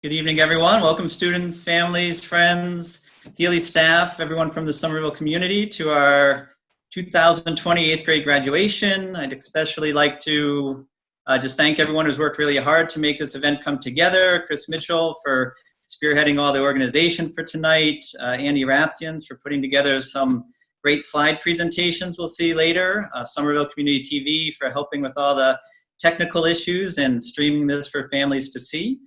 Good evening, everyone. Welcome, students, families, friends, Healey staff, everyone from the Somerville community to our 2020 8th grade graduation. I'd especially like to just thank everyone who's worked really hard to make this event come together. Chris Mitchell for spearheading all the organization for tonight. Andy Rathians for putting together some great slide presentations we'll see later. Somerville Community TV for helping with all the technical issues and streaming this for families to see.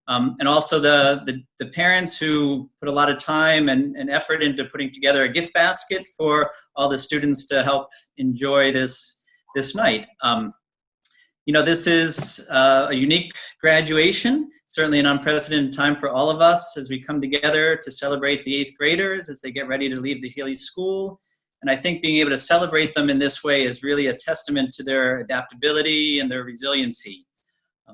And also the parents who put a lot of time and effort into putting together a gift basket for all the students to help enjoy this night. This is a unique graduation, certainly an unprecedented time for all of us as we come together to celebrate the 8th graders as they get ready to leave the Healey School. And I think being able to celebrate them in this way is really a testament to their adaptability and their resiliency.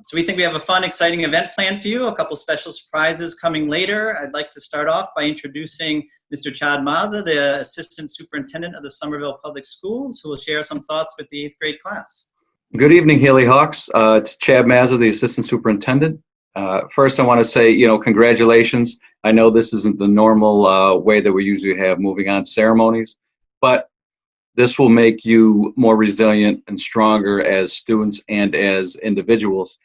So we think we have a fun, exciting event planned for you, a couple special surprises coming later. I'd like to start off by introducing Mr. Chad Mazda, the Assistant Superintendent of the Somerville Public Schools, who will share some thoughts with the 8th grade class. Good evening, Healey Hawks. It's Chad Mazda, the Assistant Superintendent. First, I want to say, congratulations. I know this isn't the normal way that we usually have moving on ceremonies, but this will make you more resilient and stronger as students and as individuals.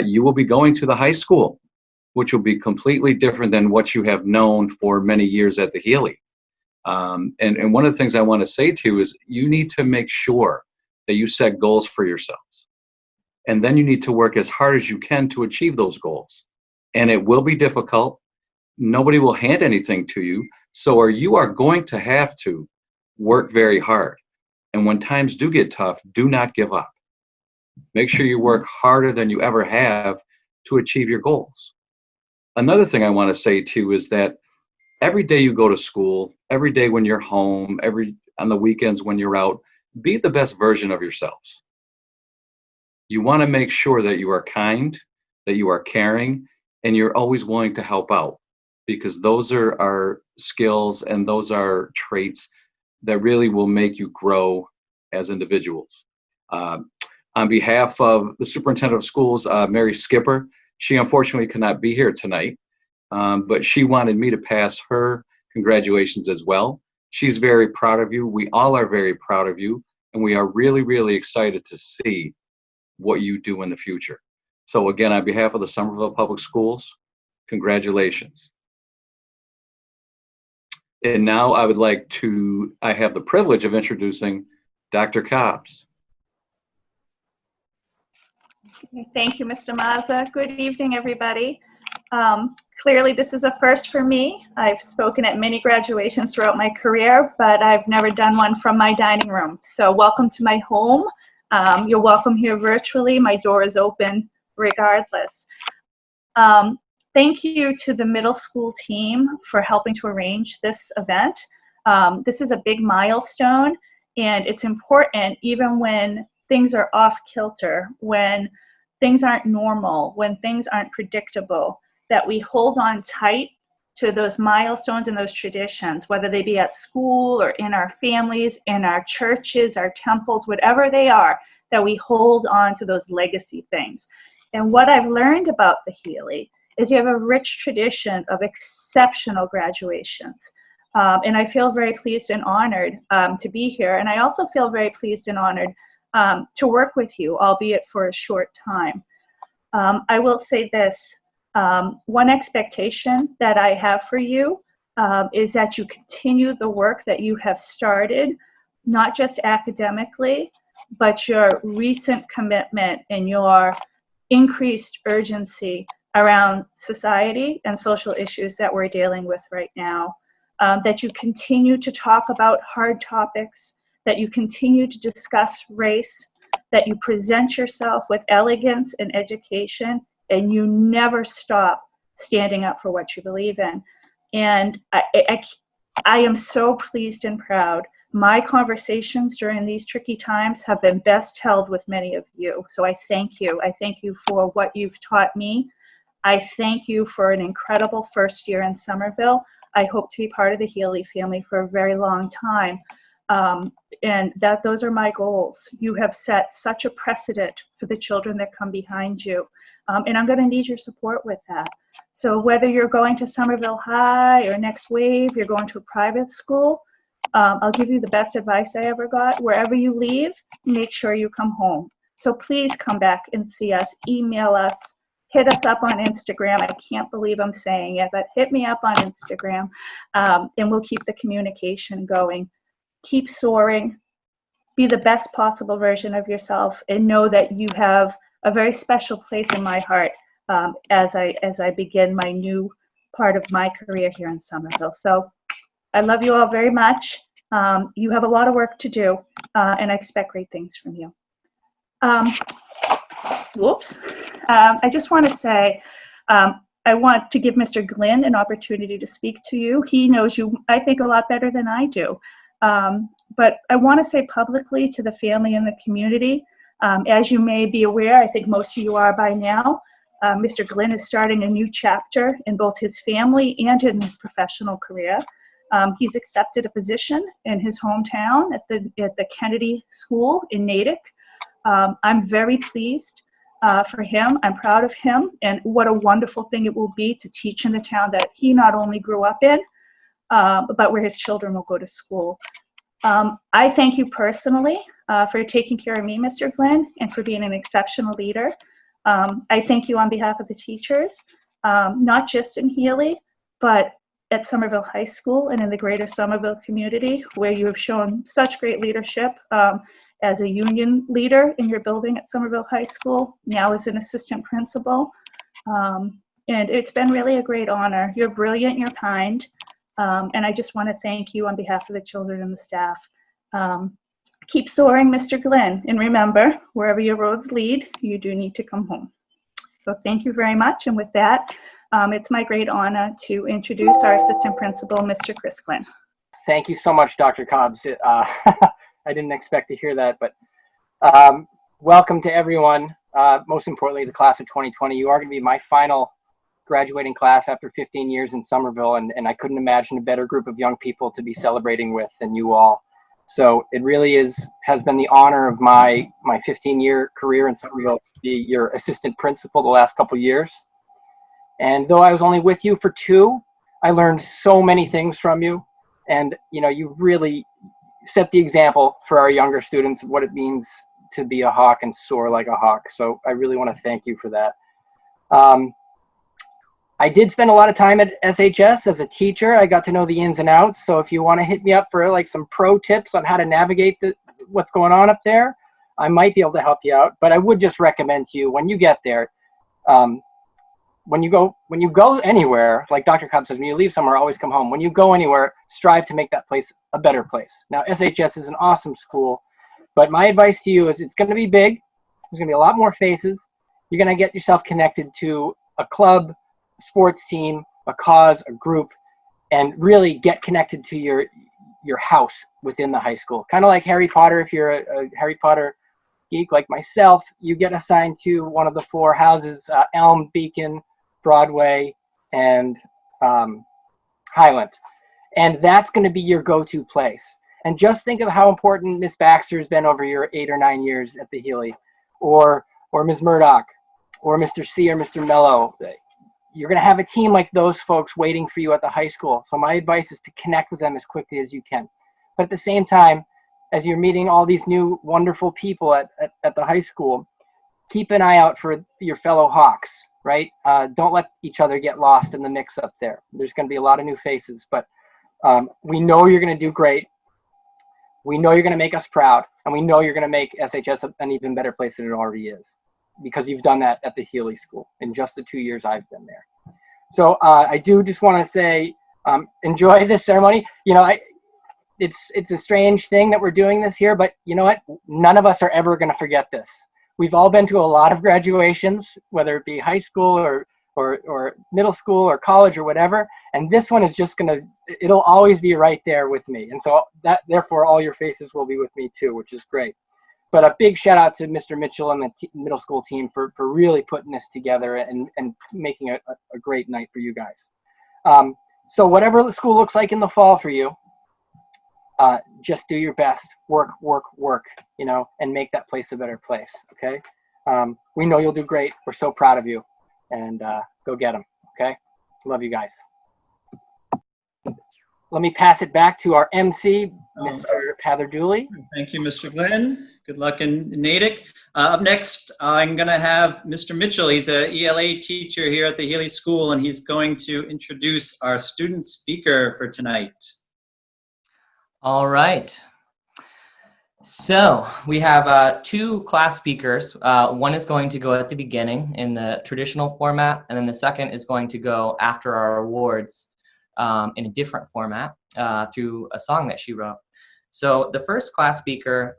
You will be going to the high school, which will be completely different than what you have known for many years at the Healey. And one of the things I want to say to you is you need to make sure that you set goals for yourselves. And then you need to work as hard as you can to achieve those goals. And it will be difficult. Nobody will hand anything to you. So you are going to have to work very hard. And when times do get tough, do not give up. Make sure you work harder than you ever have to achieve your goals. Another thing I want to say to you is that every day you go to school, every day when you're home, on the weekends when you're out, be the best version of yourselves. You want to make sure that you are kind, that you are caring, and you're always willing to help out, because those are our skills and those are traits that really will make you grow as individuals. On behalf of the Superintendent of Schools, Mary Skipper, she unfortunately could not be here tonight, but she wanted me to pass her congratulations as well. She's very proud of you. We all are very proud of you, and we are really, really excited to see what you do in the future. So again, on behalf of the Somerville Public Schools, congratulations. And now I have the privilege of introducing Dr. Cobbs. Thank you, Mr. Mazza. Good evening, everybody. Clearly, this is a first for me. I've spoken at many graduations throughout my career, but I've never done one from my dining room. So welcome to my home. You're welcome here virtually. My door is open regardless. Thank you to the middle school team for helping to arrange this event. This is a big milestone, and it's important even when things are off kilter, when things aren't normal, when things aren't predictable, that we hold on tight to those milestones and those traditions, whether they be at school or in our families, in our churches, our temples, whatever they are, that we hold on to those legacy things. And what I've learned about the Healey is you have a rich tradition of exceptional graduations. And I feel very pleased and honored to be here. And I also feel very pleased and honored to work with you, albeit for a short time. I will say this, one expectation that I have for you is that you continue the work that you have started, not just academically, but your recent commitment and your increased urgency around society and social issues that we're dealing with right now, that you continue to talk about hard topics, that you continue to discuss race, that you present yourself with elegance and education, and you never stop standing up for what you believe in. And I am so pleased and proud. My conversations during these tricky times have been best held with many of you. So I thank you. I thank you for what you've taught me. I thank you for an incredible first year in Somerville. I hope to be part of the Healey family for a very long time. And those are my goals. You have set such a precedent for the children that come behind you. And I'm going to need your support with that. So whether you're going to Somerville High or Next Wave, you're going to a private school, I'll give you the best advice I ever got. Wherever you leave, make sure you come home. So please come back and see us, email us, hit us up on Instagram. I can't believe I'm saying it, but hit me up on Instagram, and we'll keep the communication going. Keep soaring, be the best possible version of yourself, and know that you have a very special place in my heart as I begin my new part of my career here in Somerville. So I love you all very much. You have a lot of work to do, and I expect great things from you. I just want to say, I want to give Mr. Glynn an opportunity to speak to you. He knows you, I think, a lot better than I do. But I want to say publicly to the family and the community, as you may be aware, I think most of you are by now, Mr. Glynn is starting a new chapter in both his family and in his professional career. He's accepted a position in his hometown at the Kennedy School in Natick. I'm very pleased for him. I'm proud of him, and what a wonderful thing it will be to teach in the town that he not only grew up in, but where his children will go to school. I thank you personally for taking care of me, Mr. Glynn, and for being an exceptional leader. I thank you on behalf of the teachers, not just in Healey, but at Somerville High School and in the greater Somerville community, where you have shown such great leadership as a union leader in your building at Somerville High School, now as an assistant principal. And it's been really a great honor. You're brilliant, you're kind, and I just want to thank you on behalf of the children and the staff. Keep soaring, Mr. Glynn, and remember, wherever your roads lead, you do need to come home. So thank you very much, and with that, it's my great honor to introduce our assistant principal, Mr. Chris Glynn. Thank you so much, Dr. Cobbs. I didn't expect to hear that, but welcome to everyone. Most importantly, the class of 2020. You are going to be my final graduating class after 15 years in Somerville, and I couldn't imagine a better group of young people to be celebrating with than you all. So it really has been the honor of my 15-year career in Somerville to be your assistant principal the last couple of years. And though I was only with you for 2, I learned so many things from you. And, you really set the example for our younger students of what it means to be a hawk and soar like a hawk. So I really want to thank you for that. I did spend a lot of time at SHS as a teacher. I got to know the ins and outs. So if you want to hit me up for like some pro tips on how to navigate what's going on up there, I might be able to help you out. But I would just recommend to you when you get there, when you go anywhere, like Dr. Cobb says, when you leave somewhere, always come home. When you go anywhere, strive to make that place a better place. Now, SHS is an awesome school, but my advice to you is it's going to be big. There's going to be a lot more faces. You're going to get yourself connected to a club, a sports team, a cause, a group, and really get connected to your house within the high school. Kind of like Harry Potter. If you're a Harry Potter geek like myself, you get assigned to one of the 4 houses, Elm, Beacon, Broadway, and Highland. And that's going to be your go-to place. And just think of how important Miss Baxter has been over your 8 or 9 years at the Healey, or Ms. Murdoch, or Mr. C or Mr. Mello. You're going to have a team like those folks waiting for you at the high school. So my advice is to connect with them as quickly as you can. But at the same time, as you're meeting all these new wonderful people at the high school, keep an eye out for your fellow Hawks, right? Don't let each other get lost in the mix up there. There's going to be a lot of new faces, but we know you're going to do great. We know you're going to make us proud, and we know you're going to make SHS an even better place than it already is, because you've done that at the Healey School in just the 2 years I've been there. So I do just want to say, enjoy this ceremony. It's a strange thing that we're doing this here, but you know what? None of us are ever going to forget this. We've all been to a lot of graduations, whether it be high school or middle school or college or whatever. And this one is just it'll always be right there with me. And so therefore all your faces will be with me too, which is great. But a big shout out to Mr. Mitchell and the middle school team for really putting this together and making a great night for you guys. So whatever the school looks like in the fall for you, just do your best, work, and make that place a better place, okay? We know you'll do great. We're so proud of you, and go get them, okay? Love you guys. Let me pass it back to our MC, Mr. Pather-Dooley. Thank you, Mr. Glenn. Good luck in Natick. Up next, I'm going to have Mr. Mitchell. He's an ELA teacher here at the Healey School, and he's going to introduce our student speaker for tonight. All right. So we have two class speakers. One is going to go at the beginning in the traditional format, and then the second is going to go after our awards in a different format through a song that she wrote. So the first class speaker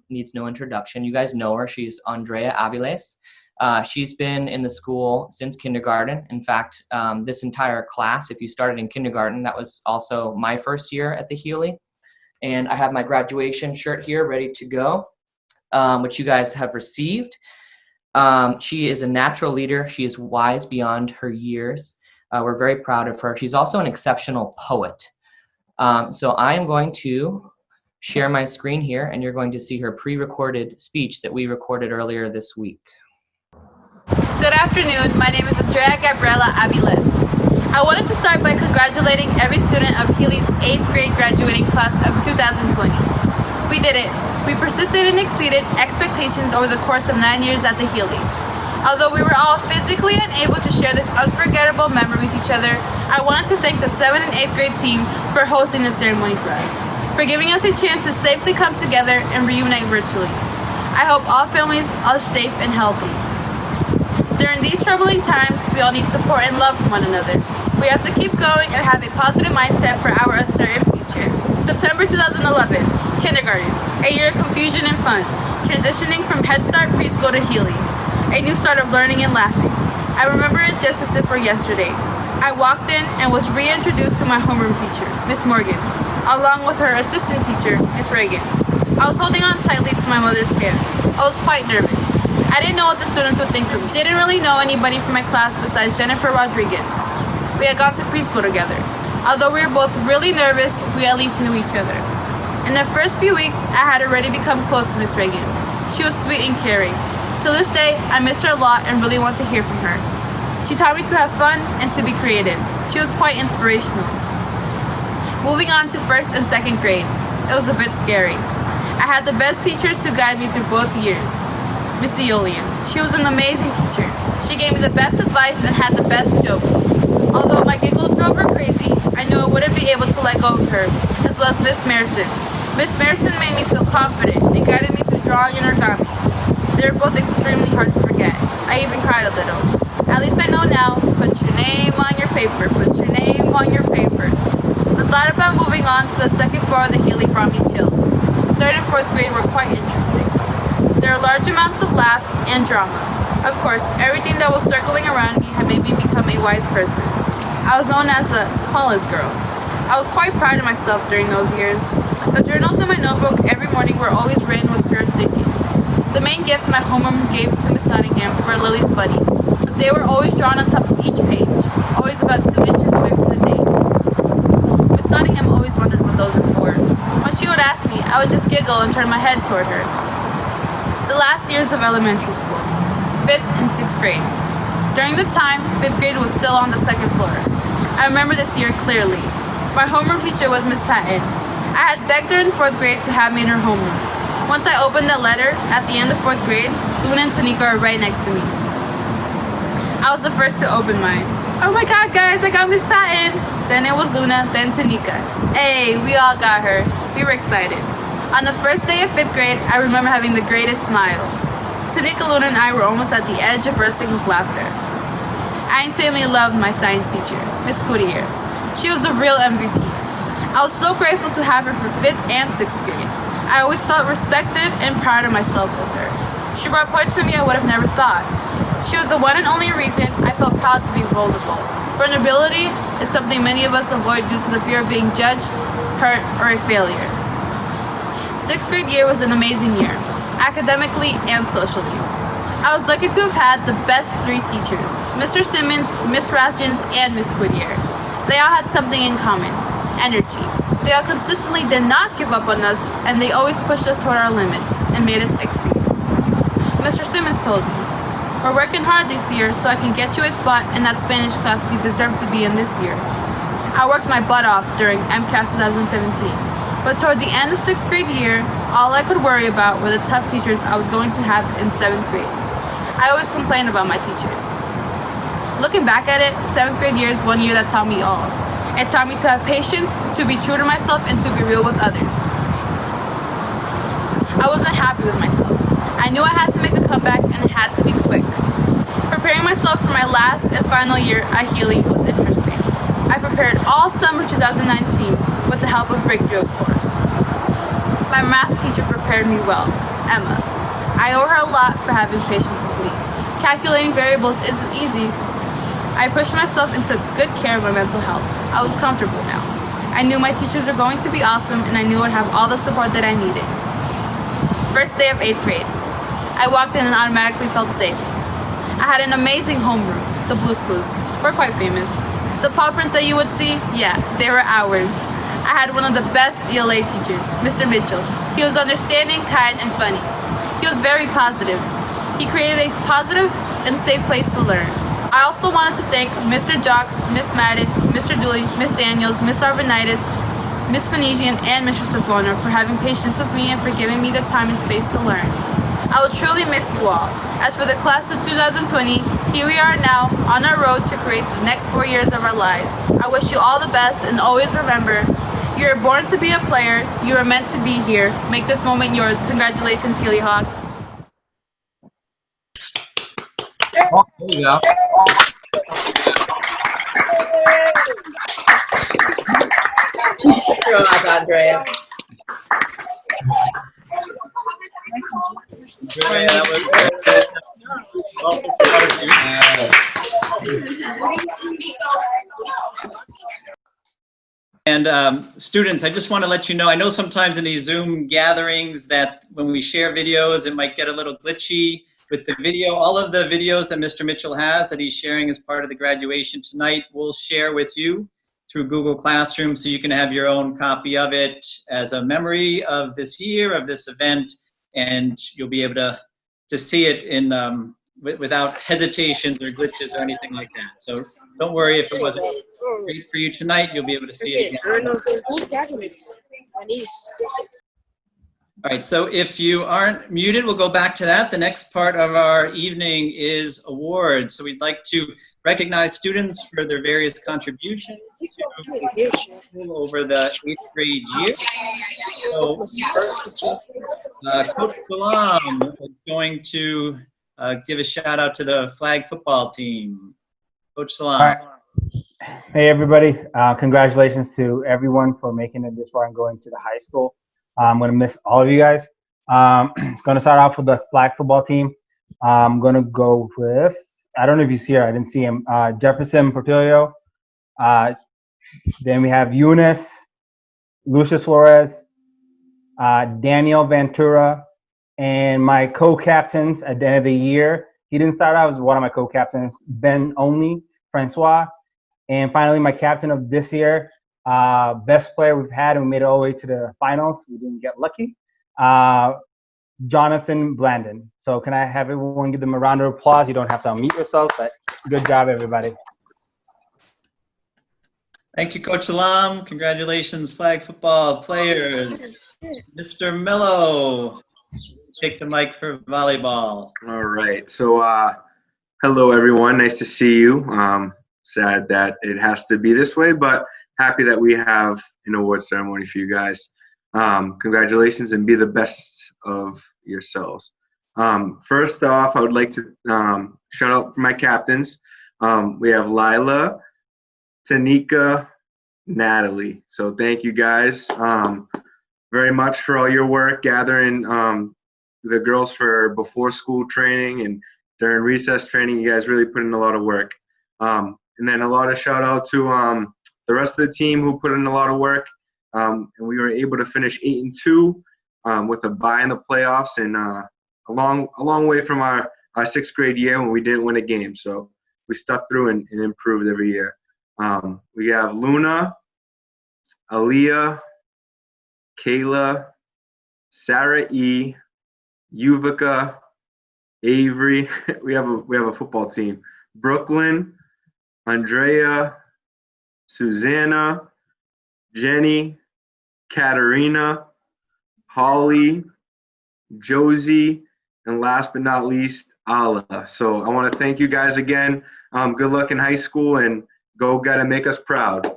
needs no introduction. You guys know her. She's Andrea Aviles. She's been in the school since kindergarten. In fact, this entire class, if you started in kindergarten, that was also my first year at the Healey. And I have my graduation shirt here ready to go, which you guys have received. She is a natural leader. She is wise beyond her years. We're very proud of her. She's also an exceptional poet. So I am going to share my screen here, and you're going to see her pre-recorded speech that we recorded earlier this week. Good afternoon. My name is Andrea Gabriela Aviles. I wanted to start by congratulating every student of Healey's 8th grade graduating class of 2020. We did it. We persisted and exceeded expectations over the course of 9 years at the Healey. Although we were all physically unable to share this unforgettable memory with each other, I wanted to thank the 7th and 8th grade team for hosting the ceremony for us, for giving us a chance to safely come together and reunite virtually. I hope all families are safe and healthy. During these troubling times, we all need support and love from one another. We have to keep going and have a positive mindset for our uncertain future. September 2011, kindergarten, a year of confusion and fun, transitioning from Head Start preschool to Healey, a new start of learning and laughing. I remember it just as if it were yesterday. I walked in and was reintroduced to my homeroom teacher, Miss Morgan, along with her assistant teacher, Miss Reagan. I was holding on tightly to my mother's hand. I was quite nervous. I didn't know what the students would think of me. Didn't really know anybody from my class besides Jennifer Rodriguez. We had gone to preschool together. Although we were both really nervous, we at least knew each other. In the first few weeks, I had already become close to Miss Reagan. She was sweet and caring. To this day, I miss her a lot and really want to hear from her. She taught me to have fun and to be creative. She was quite inspirational. Moving on to 1st and 2nd grade, it was a bit scary. I had the best teachers to guide me through both years. Miss Eolian. She was an amazing teacher. She gave me the best advice and had the best jokes. Although my giggle drove her crazy, I knew I wouldn't be able to let go of her, as well as Miss Merson. Miss Merson made me feel confident and guided me through drawing and origami. They were both extremely hard to forget. I even cried a little. At least I know now, put your name on your paper, put your name on your paper. The thought about moving on to the 2nd floor of the Healey brought me chills. 3rd and 4th grade were quite interesting. There are large amounts of laughs and drama. Of course, everything that was circling around me had made me become a wise person. I was known as the tallest girl. I was quite proud of myself during those years. The journals in my notebook every morning were always written with pure thinking. The main gift my homeroom gave to Miss Nottingham were Lily's buddies. They were always drawn on top of each page, always about 2 inches away from the date. Miss Nottingham always wondered what those were for. When she would ask me, I would just giggle and turn my head toward her. The last years of elementary school, 5th and 6th grade. During the time, 5th grade was still on the 2nd floor. I remember this year clearly. My homeroom teacher was Miss Patton. I had begged her in 4th grade to have me in her homeroom. Once I opened the letter, at the end of 4th grade, Luna and Tanika are right next to me. I was the first to open mine. Oh my god, guys, I got Miss Patton! Then it was Luna, then Tanika. Hey, we all got her. We were excited. On the first day of 5th grade, I remember having the greatest smile. Tanika, Luna, and I were almost at the edge of bursting with laughter. I insanely loved my science teacher, Miss Coutier. She was the real MVP. I was so grateful to have her for 5th and 6th grade. I always felt respected and proud of myself with her. She brought points to me I would have never thought. She was the one and only reason I felt proud to be vulnerable. Vulnerability is something many of us avoid due to the fear of being judged, hurt, or a failure. 6th grade year was an amazing year, academically and socially. I was lucky to have had the best 3 teachers, Mr. Simmons, Miss Ratchins, and Miss Whittier. They all had something in common, energy. They all consistently did not give up on us, and they always pushed us toward our limits and made us exceed. Mr. Simmons told me, We're working hard this year so I can get you a spot in that Spanish class you deserve to be in this year. I worked my butt off during MCAS 2017, but toward the end of 6th grade year, all I could worry about were the tough teachers I was going to have in 7th grade. I always complained about my teachers. Looking back at it, 7th grade year is one year that taught me all. It taught me to have patience, to be true to myself, and to be real with others. I wasn't happy with myself. I knew I had to make a comeback and it had to be quick. Preparing myself for my last and final year at Healey was interesting. I prepared all summer 2019 with the help of Breakthrough, of course. My math teacher prepared me well, Emma. I owe her a lot for having patience with me. Calculating variables isn't easy. I pushed myself and took good care of my mental health. I was comfortable now. I knew my teachers were going to be awesome and I knew I'd have all the support that I needed. First day of 8th grade. I walked in and automatically felt safe. I had an amazing homeroom, the Blues Clues. We're quite famous. The paw prints that you would see, yeah, they were ours. I had one of the best ELA teachers, Mr. Mitchell. He was understanding, kind, and funny. He was very positive. He created a positive and safe place to learn. I also wanted to thank Mr. Jocks, Miss Madden, Mr. Dooley, Miss Daniels, Miss Arvanitis, Miss Phoenician, and Mr. Stefano for having patience with me and for giving me the time and space to learn. I will truly miss you all. As for the class of 2020, here we are now on our road to create the next 4 years of our lives. I wish you all the best and always remember, you are born to be a player, you are meant to be here. Make this moment yours. Congratulations, Healey Hawks. Oh, there you go. Good job, Andrea. Andrea, that was And students, I just want to let you know, I know sometimes in these Zoom gatherings that when we share videos, it might get a little glitchy with the video. All of the videos that Mr. Mitchell has that he's sharing as part of the graduation tonight, we'll share with you through Google Classroom so you can have your own copy of it as a memory of this year, of this event, and you'll be able to see it in without hesitations or glitches or anything like that. So don't worry if it wasn't great for you tonight, you'll be able to see it again. All right, so if you aren't muted, we'll go back to that. The next part of our evening is awards. So we'd like to recognize students for their various contributions to over the 8th grade year. So, Coach Salam is going to give a shout out to the flag football team. Coach Salam. All right. Hey everybody, congratulations to everyone for making it this far and going to the high school. I'm going to miss all of you guys. Going to start off with the flag football team. I'm going to go with, I don't know if you see her, I didn't see him, Jefferson Portillo. Then we have Eunice, Lucius Flores, Daniel Ventura, and my co-captains at the end of the year. He didn't start out as one of my co-captains, Ben Only, Francois. And finally, my captain of this year, best player we've had, and we made it all the way to the finals. We didn't get lucky. Jonathan Blandon. So can I have everyone give them a round of applause? You don't have to unmute yourself, but good job, everybody. Thank you, Coach Salam. Congratulations, flag football players. Mr. Mello, take the mic for volleyball. All right. So, hello, everyone. Nice to see you. Sad that it has to be this way, but happy that we have an award ceremony for you guys. Congratulations and be the best of yourselves. First off, I would like to shout out for my captains. We have Lila, Tanika, Natalie. So thank you guys very much for all your work gathering the girls for before school training and during recess training. You guys really put in a lot of work. And then a lot of shout out to the rest of the team who put in a lot of work. And we were able to finish 8-2 with a bye in the playoffs, and a long way from our 6th grade year when we didn't win a game. So we stuck through and improved every year. We have Luna, Aaliyah, Kayla, Sarah E., Yuvika, Avery. We have a football team. Brooklyn, Andrea, Susanna, Jenny, Katerina, Holly, Josie, and last but not least, Ala. So I want to thank you guys again. Good luck in high school, and go get and make us proud.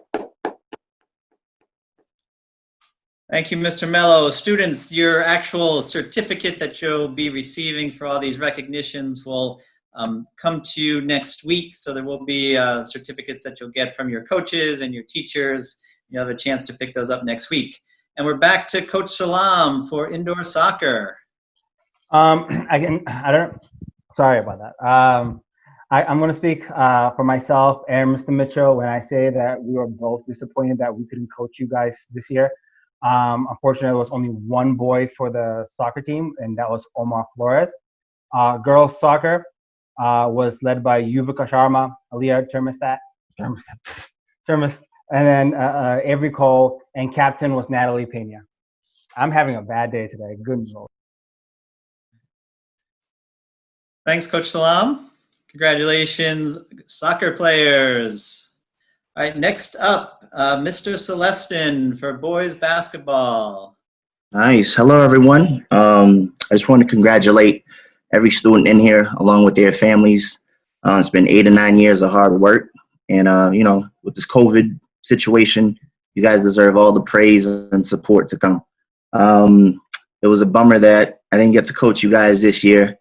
Thank you, Mr. Mello. Students, your actual certificate that you'll be receiving for all these recognitions will come to you next week. So there will be certificates that you'll get from your coaches and your teachers. You'll have a chance to pick those up next week. And we're back to Coach Salam for indoor soccer. Sorry about that. I'm going to speak for myself and Mr. Mitchell when I say that we were both disappointed that we couldn't coach you guys this year. Unfortunately, there was only one boy for the soccer team, and that was Omar Flores. Girls soccer was led by Yuvika Sharma, Aliyah Termis, and then Avery Cole, and captain was Natalie Pena. I'm having a bad day today. Good Lord. Thanks, Coach Salam. Congratulations, soccer players. All right, next up, Mr. Celestin for boys basketball. Nice. Hello, everyone. I just want to congratulate every student in here along with their families. It's been 8 or 9 years of hard work. And, with this COVID situation, you guys deserve all the praise and support to come. It was a bummer that I didn't get to coach you guys this year.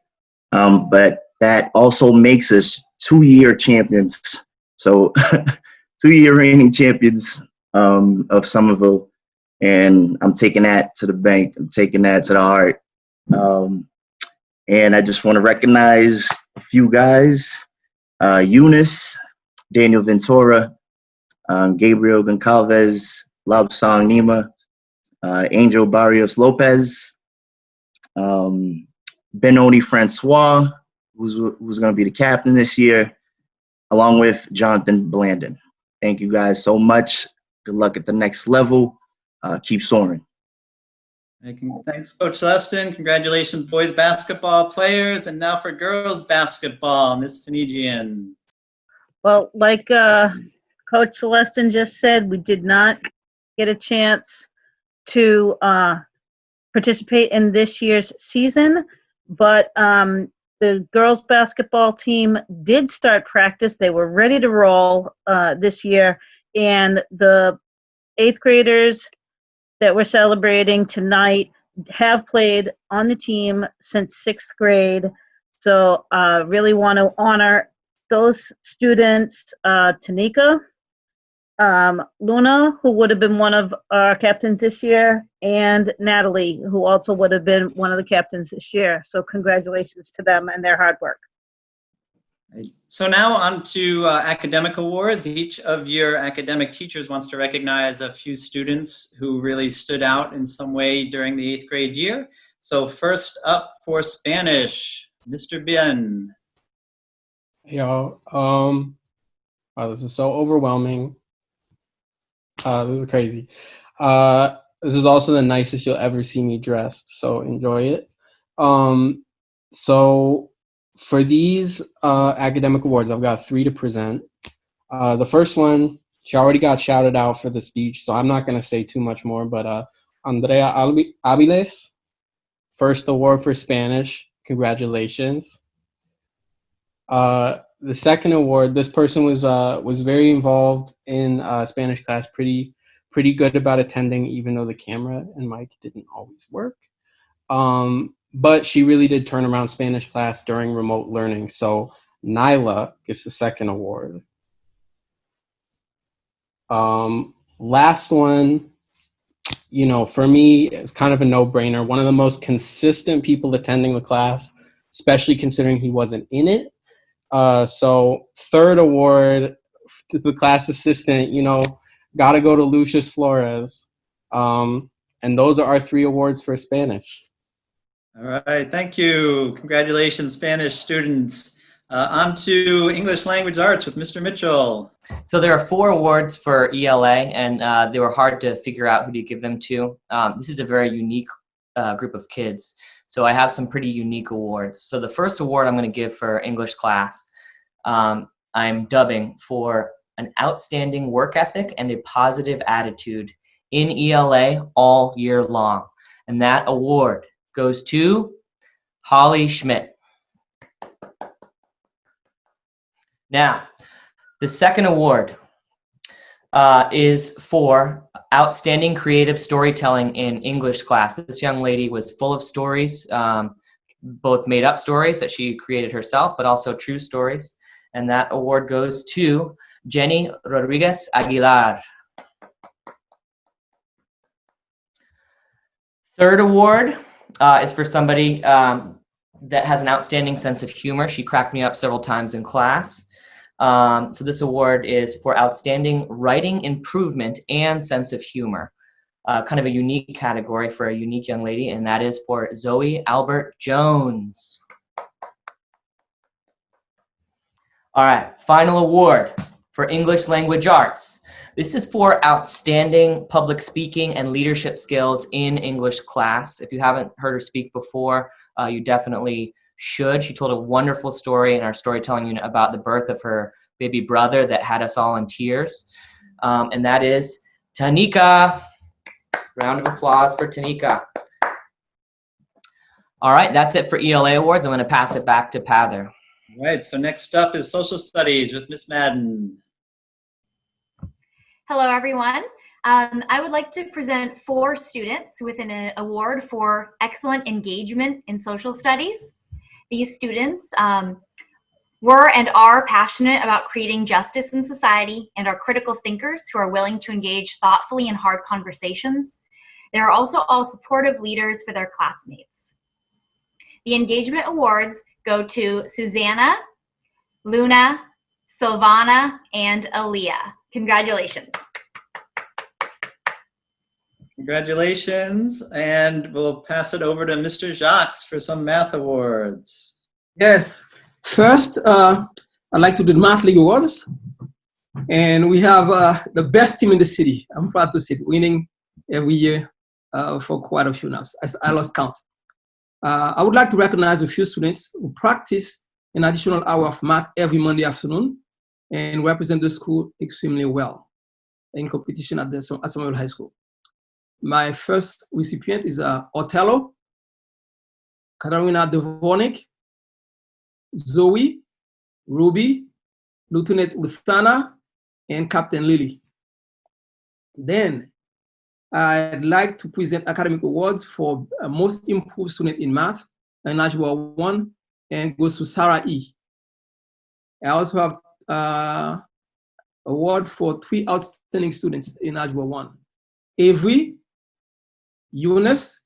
But that also makes us 2-year champions. So 2-year reigning champions of Somerville. And I'm taking that to the bank. I'm taking that to the heart. And I just want to recognize a few guys. Eunice, Daniel Ventura, Gabriel Goncalves, Lobsang Nima, Angel Barrios Lopez, Benoni Francois, who's going to be the captain this year, along with Jonathan Blandon. Thank you guys so much. Good luck at the next level. Keep soaring. Thanks, Coach Celestin. Congratulations, boys basketball players. And now for girls basketball, Ms. Finigian. Well, like Coach Celestin just said, we did not get a chance to participate in this year's season, but the girls basketball team did start practice. They were ready to roll this year, and the 8th graders that we're celebrating tonight have played on the team since 6th grade. So really want to honor those students, Tanika, Luna, who would have been one of our captains this year, and Natalie, who also would have been one of the captains this year. So congratulations to them and their hard work. So now on to academic awards. Each of your academic teachers wants to recognize a few students who really stood out in some way during the 8th grade year. So first up for Spanish, Mr. Bien. Yo, wow, this is so overwhelming. This is crazy. This is also the nicest you'll ever see me dressed, so enjoy it. So for these academic awards, I've got 3 to present. The first one, she already got shouted out for the speech, so I'm not going to say too much more, but Andrea Aviles, first award for Spanish. Congratulations. The second award, this person was very involved in Spanish class, pretty good about attending, even though the camera and mic didn't always work. But she really did turn around Spanish class during remote learning. So Nyla gets the second award. Last one, for me, it's kind of a no-brainer. One of the most consistent people attending the class, especially considering he wasn't in it. So third award to the class assistant, got to go to Lucius Flores. And those are our 3 awards for Spanish. All right, thank you. Congratulations, Spanish students. On to English Language Arts with Mr. Mitchell. So there are 4 awards for ELA, and they were hard to figure out who to give them to. This is a very unique group of kids. So I have some pretty unique awards. So the first award I'm going to give for English class, I'm dubbing for an outstanding work ethic and a positive attitude in ELA all year long. And that award goes to Holly Schmidt. Now, the second award is for outstanding creative storytelling in English class. This young lady was full of stories, both made up stories that she created herself, but also true stories. And that award goes to Jenny Rodriguez Aguilar. Third award is for somebody that has an outstanding sense of humor. She cracked me up several times in class. So this award is for outstanding writing improvement and sense of humor. Kind of a unique category for a unique young lady, and that is for Zoe Albert Jones. All right, final award for English Language Arts. This is for outstanding public speaking and leadership skills in English class. If you haven't heard her speak before, you definitely should. She told a wonderful story in our storytelling unit about the birth of her baby brother that had us all in tears. And that is Tanika. Round of applause for Tanika. All right, that's it for ELA awards. I'm going to pass it back to Pather. All right, so next up is Social Studies with Miss Madden. Hello, everyone. I would like to present 4 students with an award for excellent engagement in social studies. These students were and are passionate about creating justice in society and are critical thinkers who are willing to engage thoughtfully in hard conversations. They are also all supportive leaders for their classmates. The engagement awards go to Susanna, Luna, Silvana, and Aaliyah. Congratulations. Congratulations, and we'll pass it over to Mr. Jacques for some math awards. Yes. First, I'd like to do the Math League Awards. And we have the best team in the city. I'm proud to say it, winning every year for quite a few now. I lost count. I would like to recognize a few students who practice an additional hour of math every Monday afternoon and represent the school extremely well in competition at Somerville High School. My first recipient is Othello, Katarina Dvornik, Zoe, Ruby, Lieutenant Uthana, and Captain Lily. Then I'd like to present academic awards for most improved student in math in Algebra 1 and goes to Sarah E. I also have award for 3 outstanding students in Algebra 1. Avery, Eunice,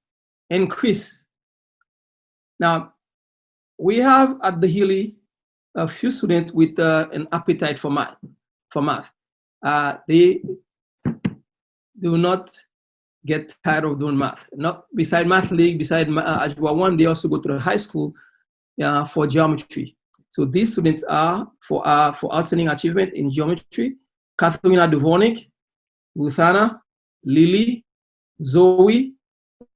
and Chris. Now, we have at the Healey a few students with an appetite for math. They do not get tired of doing math. Not beside Math League, beside Algebra 1, they also go to the high school for geometry. So these students are for outstanding achievement in geometry: Katharina Dvornik, Luthana, Lily, Zoe,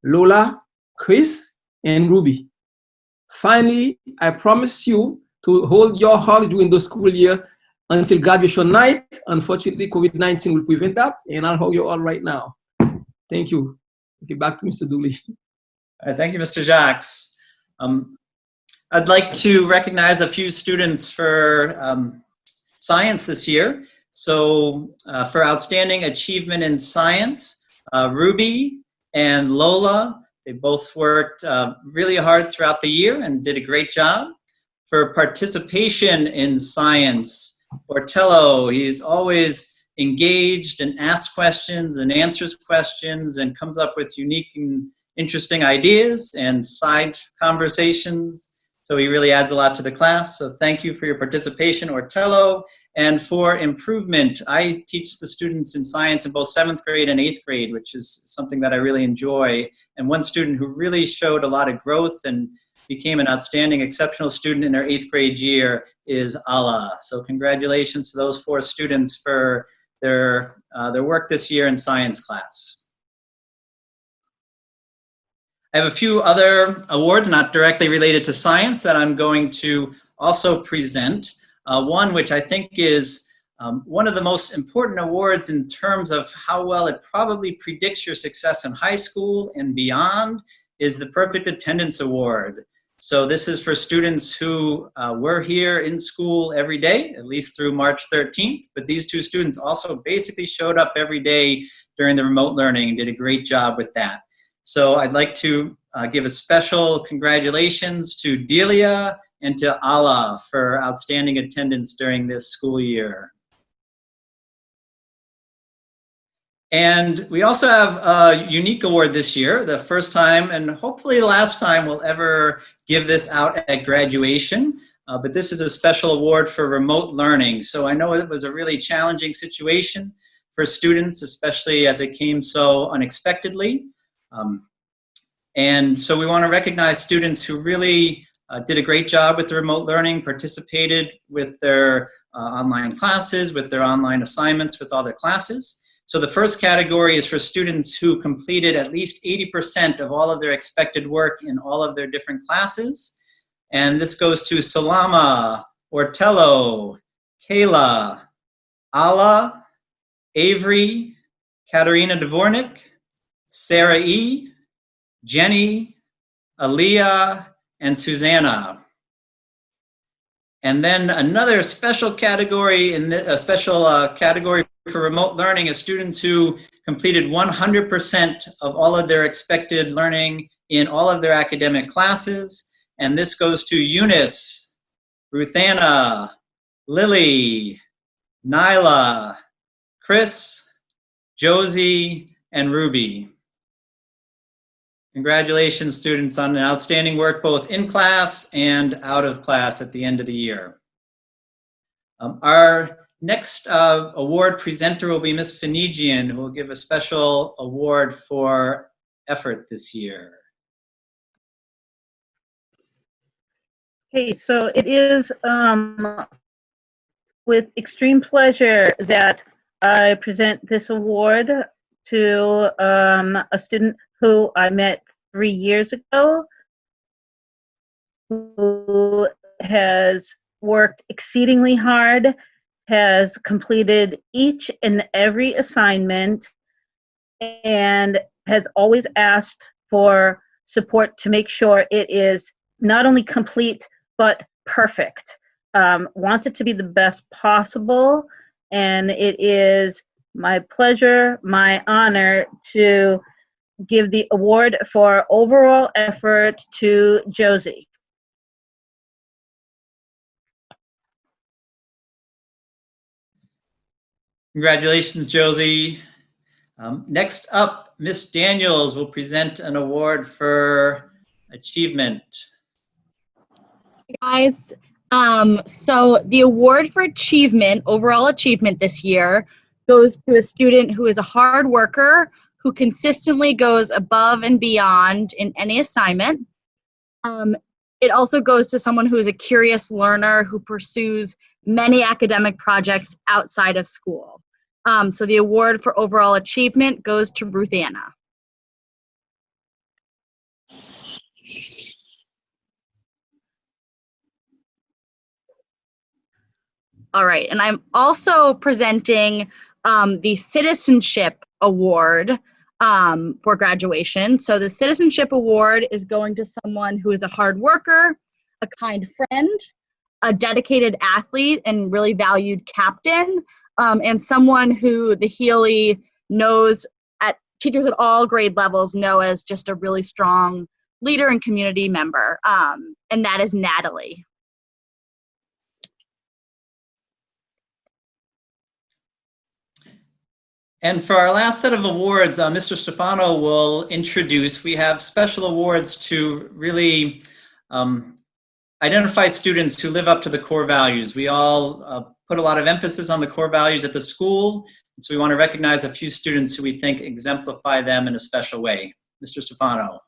Lola, Chris, and Ruby. Finally, I promise you to hold your hugs during the school year until graduation night. Unfortunately, COVID-19 will prevent that, and I'll hug you all right now. Thank you. Okay, back to Mr. Dooley. All right, thank you, Mr. Jacques. I'd like to recognize a few students for science this year. So for outstanding achievement in science, Ruby and Lola, they both worked really hard throughout the year and did a great job. For participation in science, Ortello, he's always engaged and asks questions and answers questions and comes up with unique and interesting ideas and side conversations. So he really adds a lot to the class. So thank you for your participation, Ortello. And for improvement, I teach the students in science in both 7th grade and 8th grade, which is something that I really enjoy. And one student who really showed a lot of growth and became an outstanding, exceptional student in her 8th grade year is Ala. So congratulations to those 4 students for their work this year in science class. I have a few other awards not directly related to science that I'm going to also present. One which I think is one of the most important awards in terms of how well it probably predicts your success in high school and beyond is the Perfect Attendance Award. So this is for students who were here in school every day, at least through March 13th, but these two students also basically showed up every day during the remote learning and did a great job with that. So I'd like to give a special congratulations to Delia and to Ala for outstanding attendance during this school year. And we also have a unique award this year, the first time and hopefully the last time we'll ever give this out at graduation. But this is a special award for remote learning. So I know it was a really challenging situation for students, especially as it came so unexpectedly. And so we want to recognize students who really did a great job with the remote learning, participated with their online classes, with their online assignments, with all their classes. So the first category is for students who completed at least 80% of all of their expected work in all of their different classes. And this goes to Salama, Ortello, Kayla, Ala, Avery, Katerina Dvornik, Sarah E., Jenny, Aaliyah, and Susanna. And then another special category category for remote learning is students who completed 100% of all of their expected learning in all of their academic classes. And this goes to Eunice, Ruthanna, Lily, Nyla, Chris, Josie, and Ruby. Congratulations, students, on outstanding work both in class and out of class at the end of the year. Our next award presenter will be Ms. Finigian, who will give a special award for effort this year. Okay, so it is with extreme pleasure that I present this award to a student who I met 3 years ago, who has worked exceedingly hard, has completed each and every assignment, and has always asked for support to make sure it is not only complete, but perfect. Wants it to be the best possible, and it is my pleasure, my honor to give the award for overall effort to Josie. Congratulations, Josie. Next up, Miss Daniels will present an award for achievement. Hey guys, so the award for achievement, overall achievement this year, goes to a student who is a hard worker, who consistently goes above and beyond in any assignment. It also goes to someone who is a curious learner who pursues many academic projects outside of school. So the award for overall achievement goes to Ruthanna. All right, and I'm also presenting the Citizenship Award for graduation. So the Citizenship Award is going to someone who is a hard worker, a kind friend, a dedicated athlete and really valued captain, and someone who the Healey knows teachers at all grade levels know as just a really strong leader and community member, and that is Natalie. And for our last set of awards, Mr. Stefano will introduce. We have special awards to really identify students who live up to the core values. We all put a lot of emphasis on the core values at the school, and so we want to recognize a few students who we think exemplify them in a special way. Mr. Stefano.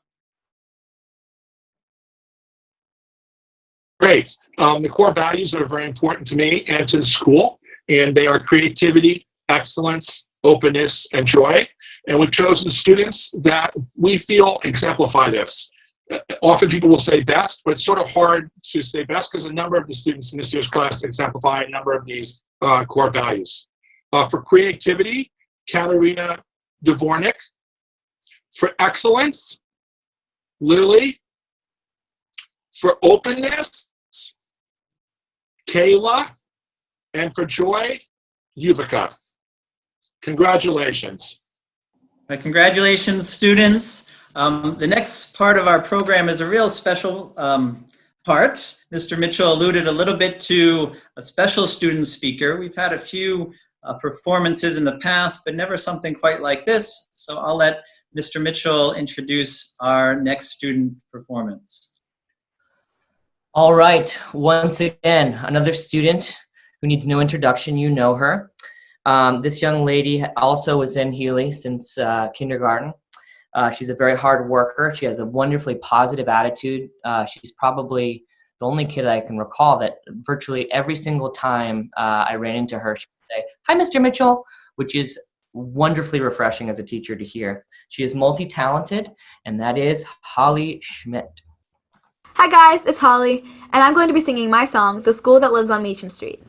Great. The core values are very important to me and to the school, and they are creativity, excellence, openness, and joy. And we've chosen students that we feel exemplify this. Often people will say best, but it's sort of hard to say best because a number of the students in this year's class exemplify a number of these core values. For creativity, Katarina Dvornik. For excellence, Lily. For openness, Kayla. And for joy, Yuvika. Congratulations. Congratulations, students. The next part of our program is a real special part. Mr. Mitchell alluded a little bit to a special student speaker. We've had a few performances in the past, but never something quite like this. So I'll let Mr. Mitchell introduce our next student performance. All right, once again, another student who needs no introduction. You know her. This young lady also was in Healey since kindergarten. She's a very hard worker. She has a wonderfully positive attitude. She's probably the only kid I can recall that virtually every single time I ran into her, she would say, "Hi, Mr. Mitchell," which is wonderfully refreshing as a teacher to hear. She is multi-talented, and that is Holly Schmidt. Hi guys, it's Holly, and I'm going to be singing my song, The School That Lives on Meacham Street.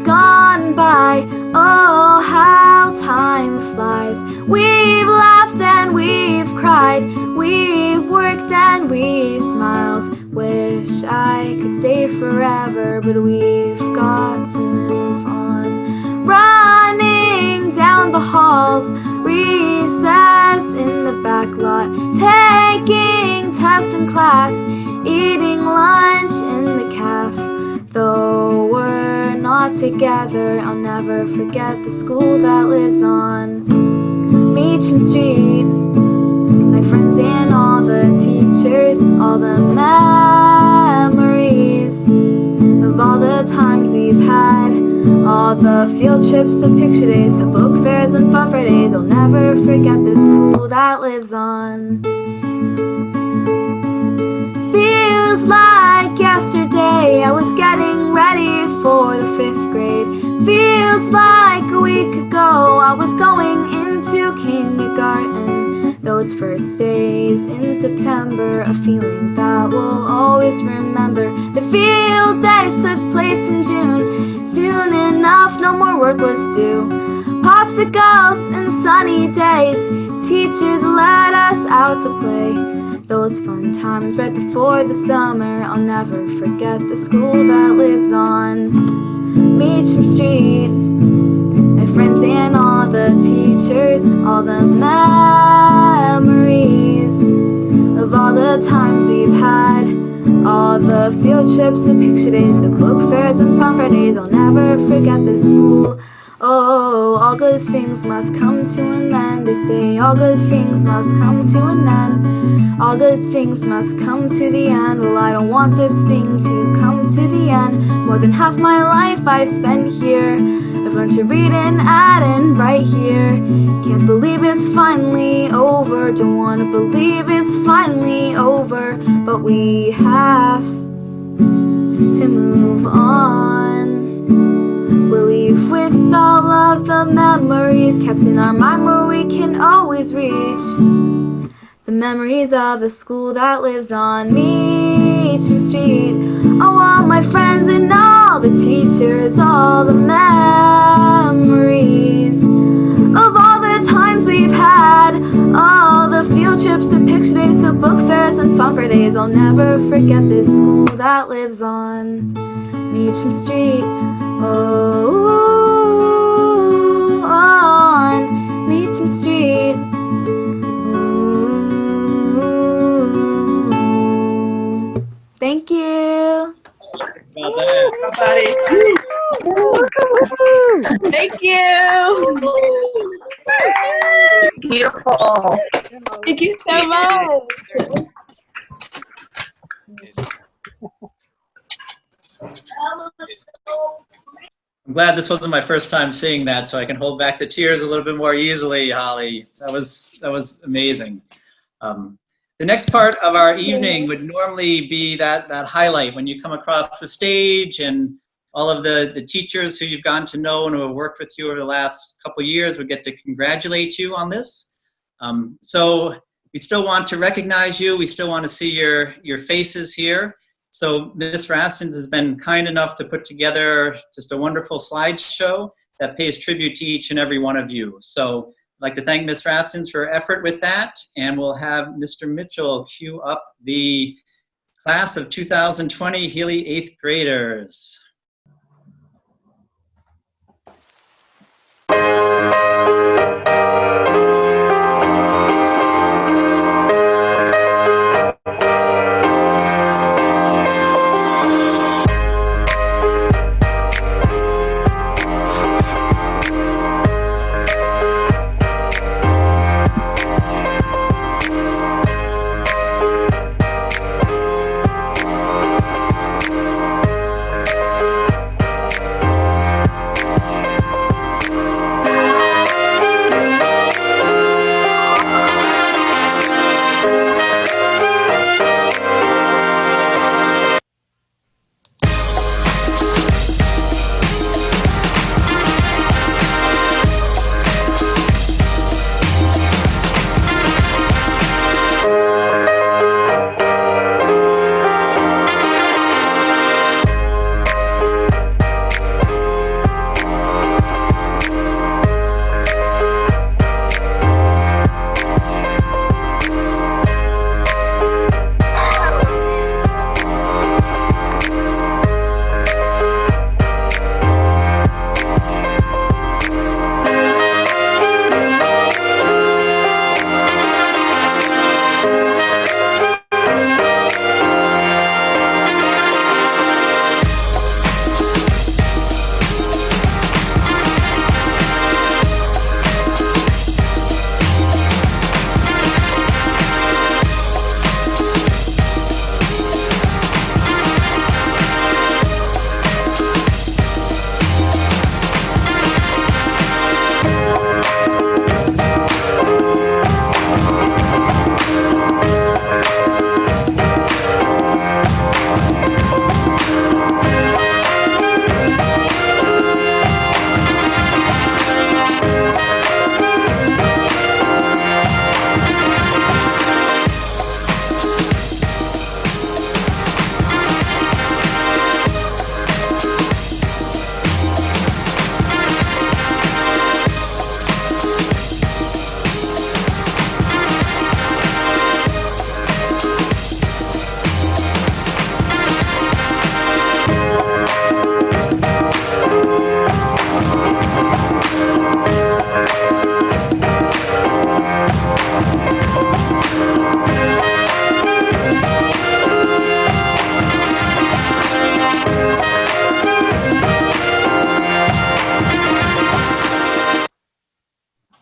Gone by, oh how time flies. We've laughed and we've cried, we've worked and we've smiled. Wish I could stay forever, but we've got to move on. Running down the halls, recess in the back lot, taking tests in class, eating lunch in the cafe. Though we're not together, I'll never forget the school that lives on Meacham Street. My friends and all the teachers, all the memories of all the times we've had, all the field trips, the picture days, the book fairs and fun Fridays. I'll never forget the school that lives on. Feels like yesterday I was getting ready for the 5th grade. Feels like a week ago I was going into kindergarten. Those first days in September, a feeling that we'll always remember. The field days took place in June. Soon enough, no more work was due. Popsicles and sunny days, teachers let us out to play. Those fun times right before the summer, I'll never forget the school that lives on Meacham Street. My friends and all the teachers, all the memories of all the times we've had, all the field trips, the picture days, the book fairs and fun Fridays. I'll never forget this school. Oh, all good things must come to an end. They say all good things must come to an end. All good things must come to the end. Well, I don't want this thing to come to the end. More than half my life I've spent here. I've learned to read and add and write here. Can't believe it's finally over. Don't want to believe it's finally over. But we have to move on. We'll leave with all of the memories kept in our mind where we can always reach. The memories of the school that lives on Meacham Street. Oh, all my friends and all the teachers, all the memories of all the times we've had, all the field trips, the picture days, the book fairs and fun Fridays. I'll never forget this school that lives on Meacham Street. Oh, on Meacham Street. Thank you. Everybody. Thank you. Beautiful. Thank you so much. I'm glad this wasn't my first time seeing that, so I can hold back the tears a little bit more easily, Holly. That was amazing. The next part of our evening would normally be that highlight when you come across the stage, and all of the teachers who you've gotten to know and who have worked with you over the last couple of years would get to congratulate you on this. So we still want to recognize you. We still want to see your faces here. So Ms. Rastins has been kind enough to put together just a wonderful slideshow that pays tribute to each and every one of you. So I'd like to thank Ms. Rastins for her effort with that, and we'll have Mr. Mitchell cue up the class of 2020 Healey 8th graders.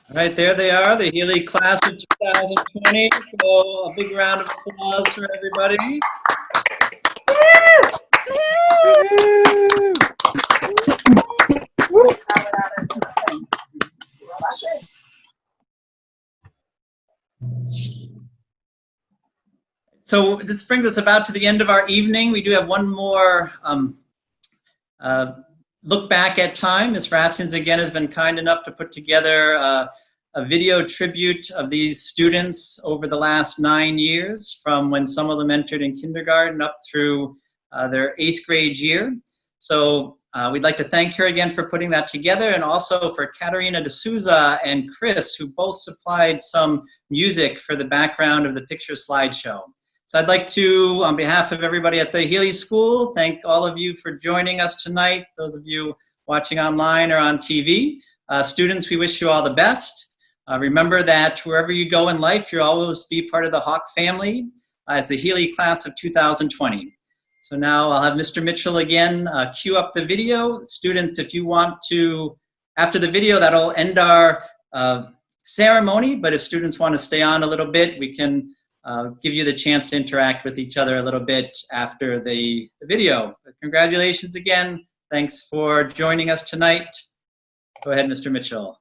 All right, there they are, the Healey class of 2020. So a big round of applause for everybody. So this brings us about to the end of our evening. We do have one more look back at time. Ms. Ratskins again has been kind enough to put together a video tribute of these students over the last 9 years, from when some of them entered in kindergarten up through their 8th grade year. So we'd like to thank her again for putting that together, and also for Katarina D'Souza and Chris, who both supplied some music for the background of the picture slideshow. So I'd like to, on behalf of everybody at the Healey School, thank all of you for joining us tonight, those of you watching online or on TV. Students, we wish you all the best. Remember that wherever you go in life, you'll always be part of the Hawk family as the Healey class of 2020. So now I'll have Mr. Mitchell again cue up the video. Students, if you want to, after the video, that'll end our ceremony, but if students want to stay on a little bit, we can give you the chance to interact with each other a little bit after the video. But congratulations again. Thanks for joining us tonight. Go ahead, Mr. Mitchell.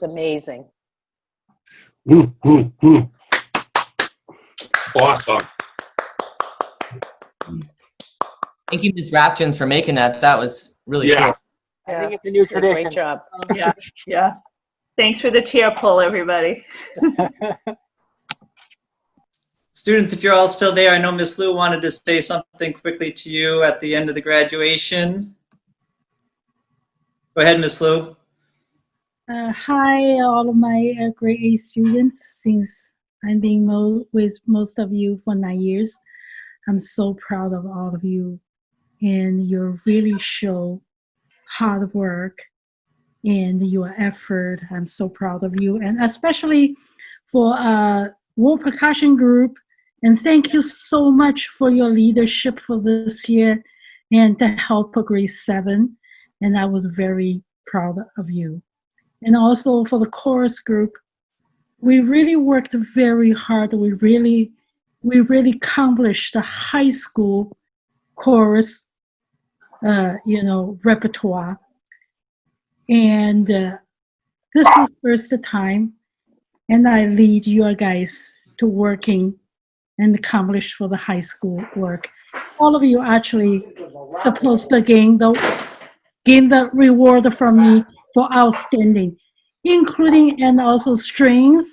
was amazing. Woo, woo, woo. Awesome. Thank you, Ms. Rapkins, for making that. That was really Yeah. cool. I think it's a new tradition. Great job. Yeah, yeah. Thanks for the cheer pull, everybody. Students, if you're all still there, I know Miss Lou wanted to say something quickly to you at the end of the graduation. Go ahead, Miss Lou. Hi, all of my grade A students. Since I'm being with most of you for 9 years, I'm so proud of all of you, and you really show hard work and your effort. I'm so proud of you, and especially for World Percussion Group. And thank you so much for your leadership for this year and to help grade 7. And I was very proud of you. And also for the chorus group, we really worked very hard. We really accomplished the high school chorus, repertoire. And this is the first time, and I lead you guys to working and accomplish for the high school work. All of you actually supposed to gain the reward from me for outstanding, including and also strength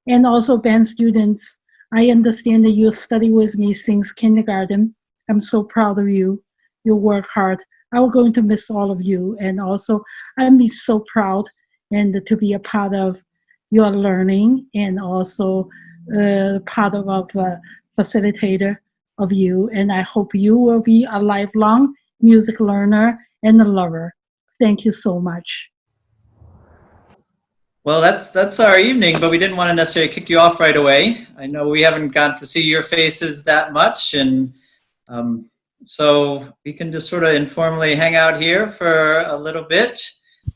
and also band students. I understand that you study with me since kindergarten. I'm so proud of you. You work hard. I'm going to miss all of you, and also I'm so proud and to be a part of your learning, and also part of a facilitator of you. And I hope you will be a lifelong music learner and a lover. Thank you so much. Well, that's our evening, but we didn't want to necessarily kick you off right away. I know we haven't got to see your faces that much, and so we can just sort of informally hang out here for a little bit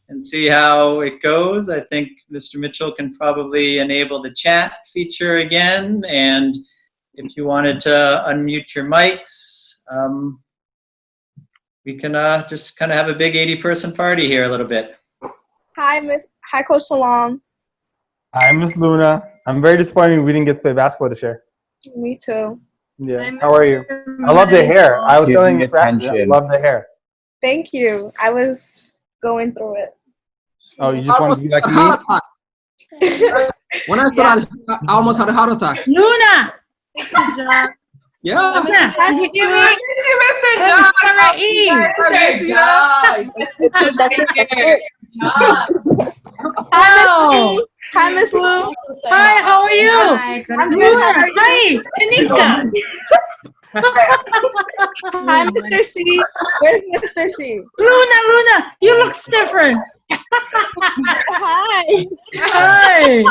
and see how it goes. I think Mr. Mitchell can probably enable the chat feature again, and if you wanted to unmute your mics, we can just kind of have a big 80-person party here a little bit. Hi, Coach Salam. Hi, Miss Luna. I'm very disappointed we didn't get to play basketball this year. Me too. Yeah. How are you? I love the hair. I was telling Miss Rapkins, I love the hair. Thank you. I was going through it. Oh, you just want to be like me? When I started, I almost had a heart attack. Luna! Good job. Yeah. Thank you, Mr. John. Mr. John. Hi, Miss Lou. Hi, how are you? Hi, I'm good. Luna, hi, Tanika. Hi, Mr. C. Where's Mr. C? Luna, you look different. Hi. Hi.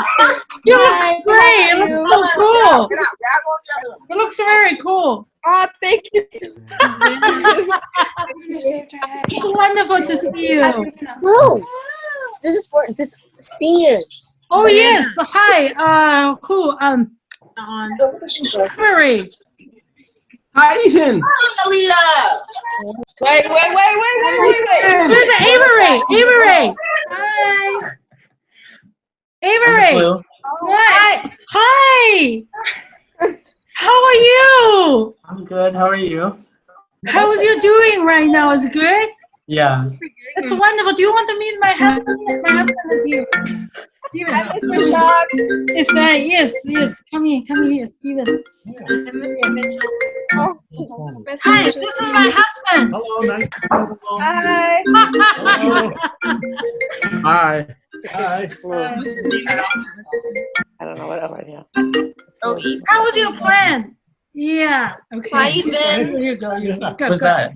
You look great. It looks so cool. It looks very cool. Oh, thank you. It's wonderful to see you. No, this is for seniors. Oh yes. Hi. Who? Sorry. Hi, Ethan. Wait. There's Avery. Hi. Avery. Hi. How are you? I'm good. How are you? How are you doing right now? Is it good? Yeah. It's wonderful. Do you want to meet my husband? My husband is here. Steven. Hi, Mr. Shock. It's that. Yes. Come here, Steven. Mr. Mitchell. Oh, Mr. Hi, Mitchell. this is my husband. Hello, nice to meet you. Hi. Hi. Hi. I don't know what already. How was your plan? Yeah. Okay. Hi, Ethan. Here you go. What's that?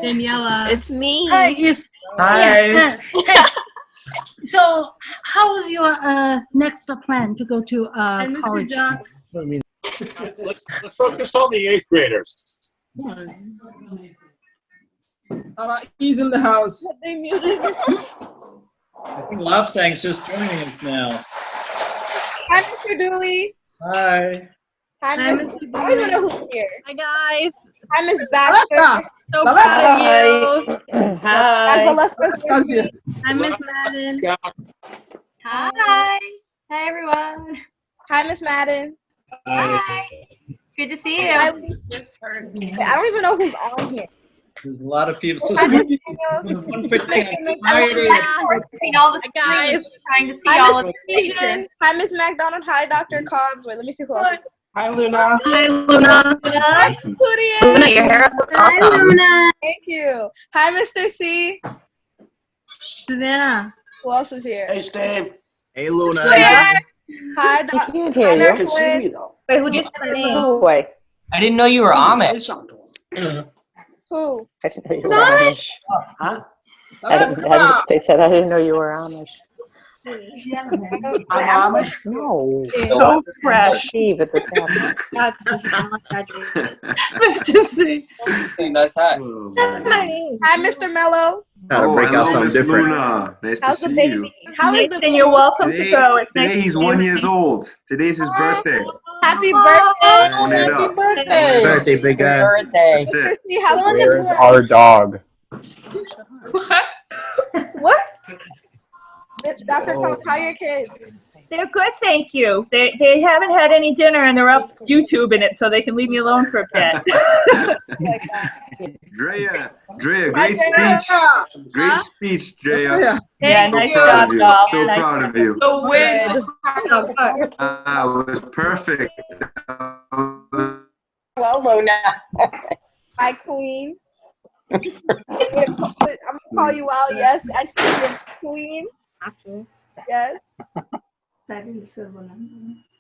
Daniela. It's me. Hi. Yes. Hi. Yeah. Hey. So, how was your next plan to go to college? Let's focus on the 8th graders. He's in the house. I think Lobstang's just joining us now. Hi, Mr. Dooley. Hi. Hi, Miss. I don't even know who's here. Hi, guys. Hi, Miss Baxter. So proud of you. Hi. Hi, Hi, Miss Madden. Hi. Hi, everyone. Hi, Miss Madden. Hi. Good to see you. I don't even know who's on here. There's a lot of people. So Hi, Miss one quick thing. Seeing all the guys, trying to see Hi, all of Miss the faces. Asian. Hi, Miss McDonald. Hi, Dr. Cobbs. Wait, let me see who else is. Hi, Luna. Hi, Luna. Hi, Claudia. Luna, your hair looks awesome. Luna. Thank you. Hi, Mr. C. Susanna. Who else is here? Hey, Steve. Hey, Luna. Hi, I Doc. can't hear you. Hi, I can see me, though. Wait, who just put name? No way. I didn't know you were Amish. Who? I didn't know you were Amish. Huh? They said I didn't know you were Amish. I'm Amish. No. So fresh. Steve at the top. Mr. C. Nice hat. Hi, Mr. Mello. Gotta break out hello, something Miss different. Luna. Nice to How's the see baby? you. How is the Nathan, you're welcome to go. It's nice Today to he's see 1 you. year old. Today's his birthday. Happy birthday. Own it up. Happy birthday, big guy. Birthday. That's Mr. it. C, how's the Where's our dog? What? Dr. Cook, how are your kids? They're good, thank you. They haven't had any dinner and they're up YouTubing it, so they can leave me alone for a bit. Drea, great speech. Great speech, Drea. Yeah, So nice proud job, of you. doll. So Nice. proud of you. The win. It was perfect. Well, Luna. Hi, Queen. I'm gonna call you out. Yes, I see you, Queen. Yes.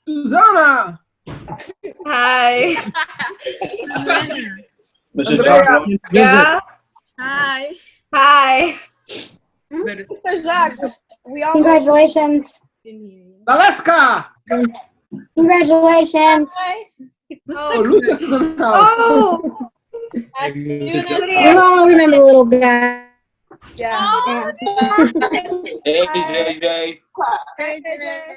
Susanna. Hi. Mrs. Johnson. Yeah. Hi. Hi. Mr. Jacques, we all Congratulations. Valeska. Congratulations. Oh, Lucia's in the house. Oh. As soon We all remember the little guy. yeah. Hey, JJ. Hey, JJ.